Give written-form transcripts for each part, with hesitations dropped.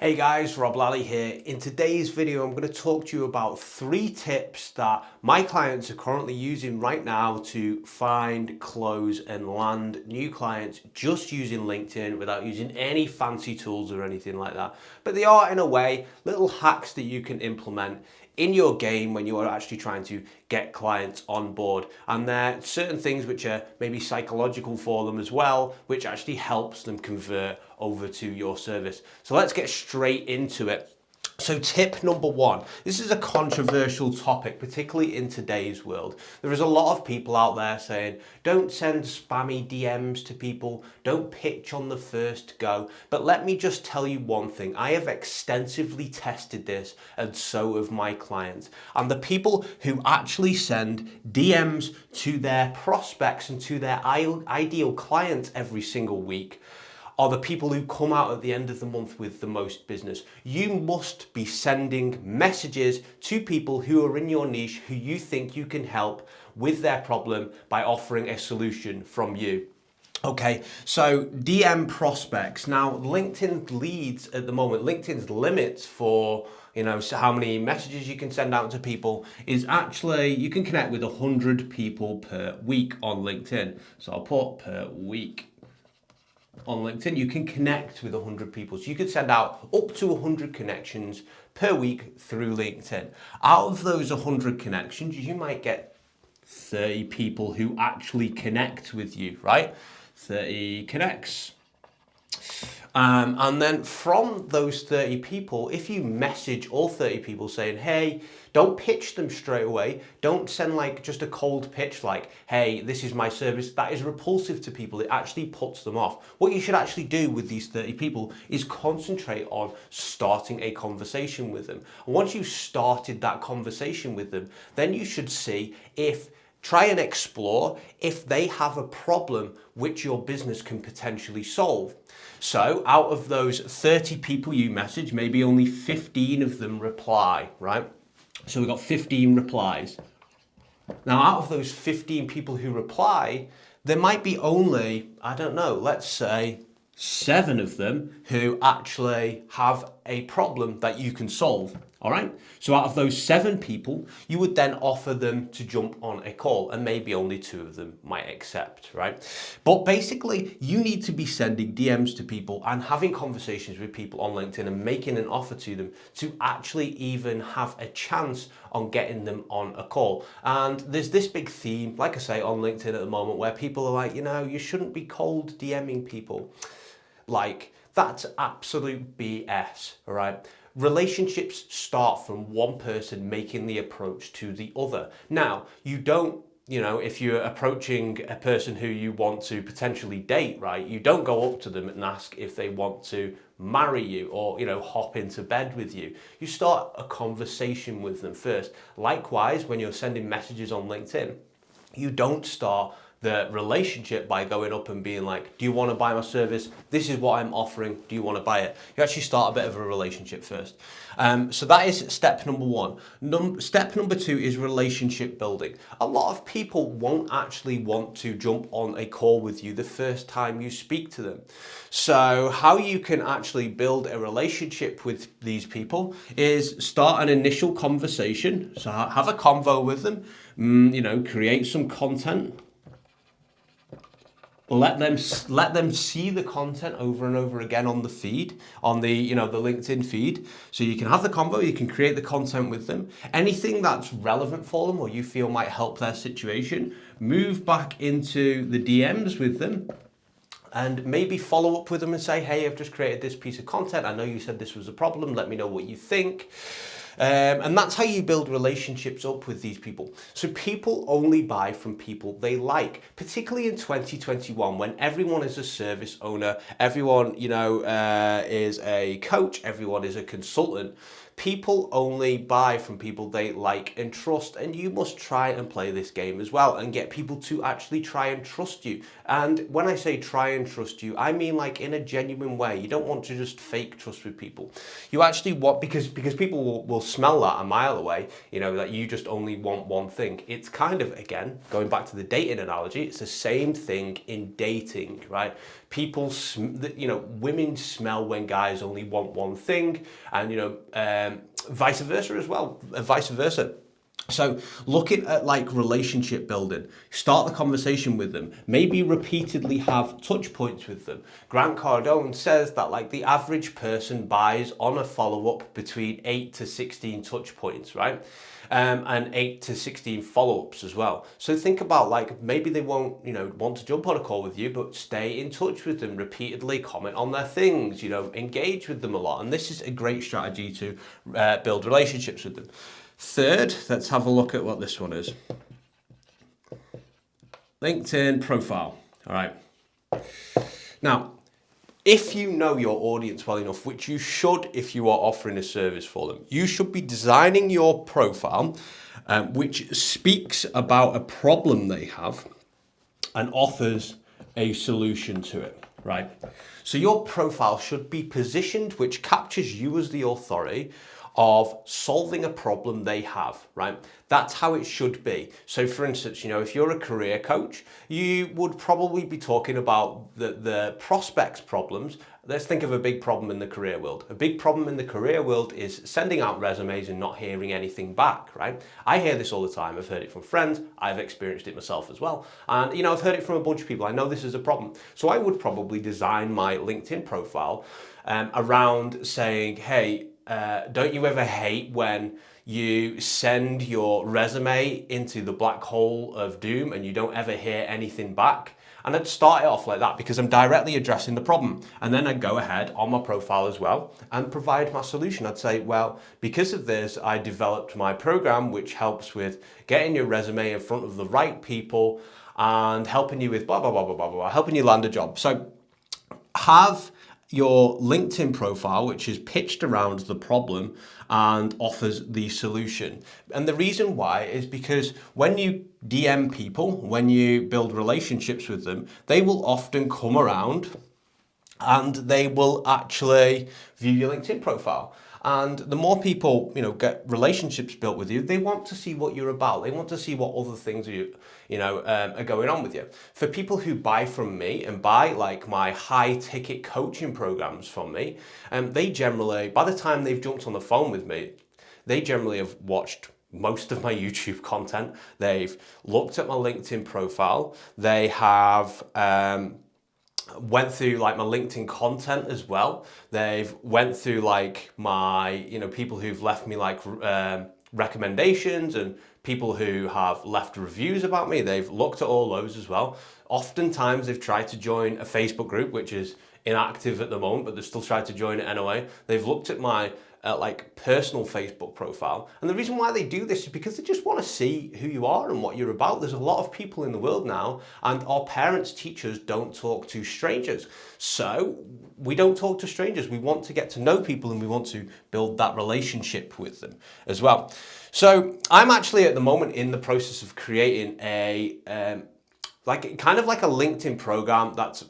Hey guys, Lally here. In today's video, I'm going to talk to you about 3 tips that my clients are currently using right now to find, close, and land new clients just using LinkedIn without using any fancy tools or anything like that. But they are, in a way, little hacks that you can implement in your game when you are actually trying to get clients on board. And there are certain things which are maybe psychological for them as well, which actually helps them convert over to your service. So let's get straight into it. So tip number 1, this is a controversial topic, particularly in today's world. There is a lot of people out there saying, don't send spammy DMs to people, don't pitch on the first go. But let me just tell you one thing, I have extensively tested this and so have my clients. And the people who actually send DMs to their prospects and to their ideal clients every single week are the people who come out at the end of the month with the most business. You must be sending messages to people who are in your niche, who you think you can help with their problem by offering a solution from you. Okay, so DM prospects. Now, LinkedIn leads at the moment, LinkedIn's limits for so how many messages you can send out to people is actually, you can connect with 100 people per week on LinkedIn. So I'll put per week. On LinkedIn, you can connect with 100 people. So you could send out up to 100 connections per week through LinkedIn. Out of those 100 connections, you might get 30 people who actually connect with you, right? 30 connects. And then from those 30 people, if you message all 30 people saying, hey, don't pitch them straight away. Don't send like just a cold pitch like, hey, this is my service. That is repulsive to people. It actually puts them off. What you should actually do with these 30 people is concentrate on starting a conversation with them. And once you've started that conversation with them, then you should see try and explore if they have a problem which your business can potentially solve. So out of those 30 people you message, maybe only 15 of them reply, right? So we've got 15 replies. Now out of those 15 people who reply, there might be only, I don't know, let's say 7 of them who actually have a problem that you can solve. All right. So out of those 7 people, you would then offer them to jump on a call, and maybe only 2 of them might accept, right? But basically, you need to be sending DMs to people and having conversations with people on LinkedIn and making an offer to them to actually even have a chance on getting them on a call. And there's this big theme, like I say, on LinkedIn at the moment where people are like, you shouldn't be cold DMing people. Like, that's absolute BS, all right? Relationships start from one person making the approach to the other. Now, you don't, if you're approaching a person who you want to potentially date, right, you don't go up to them and ask if they want to marry you or, hop into bed with you. You start a conversation with them first. Likewise, when you're sending messages on LinkedIn, you don't start the relationship by going up and being like, do you want to buy my service? This is what I'm offering. Do you want to buy it? You actually start a bit of a relationship first. So that is step number 1. Step number 2 is relationship building. A lot of people won't actually want to jump on a call with you the first time you speak to them. So how you can actually build a relationship with these people is start an initial conversation. So have a convo with them, create some content. Let them see the content over and over again on the feed, on the the LinkedIn feed. So you can have the convo, you can create the content with them. Anything that's relevant for them or you feel might help their situation, move back into the DMs with them and maybe follow up with them and say, hey, I've just created this piece of content. I know you said this was a problem. Let me know what you think. And that's how you build relationships up with these people. So people only buy from people they like, particularly in 2021 when everyone is a service owner, everyone, is a coach, everyone is a consultant. People only buy from people they like and trust, and you must try and play this game as well and get people to actually try and trust you. And when I say try and trust you, I mean like in a genuine way. You don't want to just fake trust with people. You actually want, because people will will smell that a mile away, that you just only want one thing. It's kind of, again, going back to the dating analogy, it's the same thing in dating, right? Women smell when guys only want one thing, and, vice versa as well, vice versa. So looking at like relationship building, start the conversation with them, maybe repeatedly have touch points with them. Grant Cardone says that like the average person buys on a follow-up between 8 to 16 touch points, right? And 8 to 16 follow-ups as well. So think about like, maybe they won't, want to jump on a call with you, but stay in touch with them repeatedly, comment on their things, engage with them a lot. And this is a great strategy to build relationships with them. Third, let's have a look at what this one is. LinkedIn profile. All right. Now, if you know your audience well enough, which you should if you are offering a service for them, you should be designing your profile which speaks about a problem they have and offers a solution to it, right? So your profile should be positioned which captures you as the authority of solving a problem they have, right? That's how it should be. So for instance, if you're a career coach, you would probably be talking about the prospects' problems. Let's think of a big problem in the career world. A big problem in the career world is sending out resumes and not hearing anything back, right? I hear this all the time. I've heard it from friends. I've experienced it myself as well. And, I've heard it from a bunch of people. I know this is a problem. So I would probably design my LinkedIn profile around saying, hey, don't you ever hate when you send your resume into the black hole of doom and you don't ever hear anything back? And I'd start it off like that because I'm directly addressing the problem. And then I'd go ahead on my profile as well and provide my solution. I'd say, well, because of this, I developed my program, which helps with getting your resume in front of the right people and helping you with blah, blah, blah, blah, blah, blah, helping you land a job. So have your LinkedIn profile, which is pitched around the problem and offers the solution. And the reason why is because when you DM people, when you build relationships with them, they will often come around and they will actually view your LinkedIn profile. And the more people, get relationships built with you, they want to see what you're about. They want to see what other things are going on with you. For people who buy from me and buy like my high ticket coaching programs from me, they generally, by the time they've jumped on the phone with me, they generally have watched most of my YouTube content. They've looked at my LinkedIn profile. They have went through like my LinkedIn content as well. They've went through like my, people who've left me like recommendations and people who have left reviews about me. They've looked at all those as well. Oftentimes they've tried to join a Facebook group, which is inactive at the moment, but they've still tried to join it anyway. They've looked at my personal Facebook profile. And the reason why they do this is because they just want to see who you are and what you're about. There's a lot of people in the world now, and our parents, teachers don't talk to strangers. So we don't talk to strangers. We want to get to know people and we want to build that relationship with them as well. So I'm actually at the moment in the process of creating a kind of like a LinkedIn program that's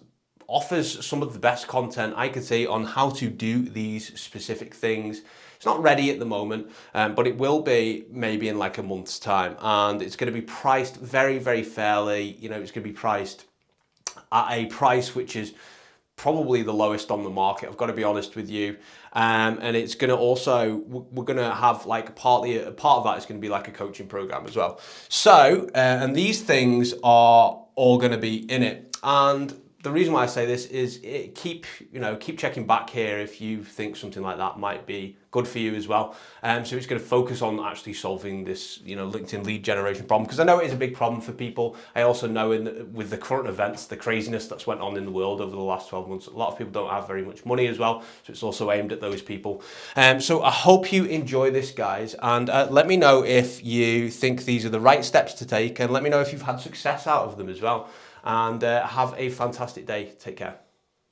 offers some of the best content I could see on how to do these specific things. It's not ready at the moment, but it will be maybe in like a month's time. And it's going to be priced very, very fairly. It's going to be priced at a price which is probably the lowest on the market, I've got to be honest with you. And it's going to also, we're going to have like part of that is going to be like a coaching program as well. So, and these things are all going to be in it. And the reason why I say this is keep checking back here if you think something like that might be good for you as well. So it's going to focus on actually solving this, LinkedIn lead generation problem, because I know it is a big problem for people. I also know with the current events, the craziness that's went on in the world over the last 12 months, a lot of people don't have very much money as well. So it's also aimed at those people. So I hope you enjoy this, guys, and let me know if you think these are the right steps to take, and let me know if you've had success out of them as well. And have a fantastic day. Take care.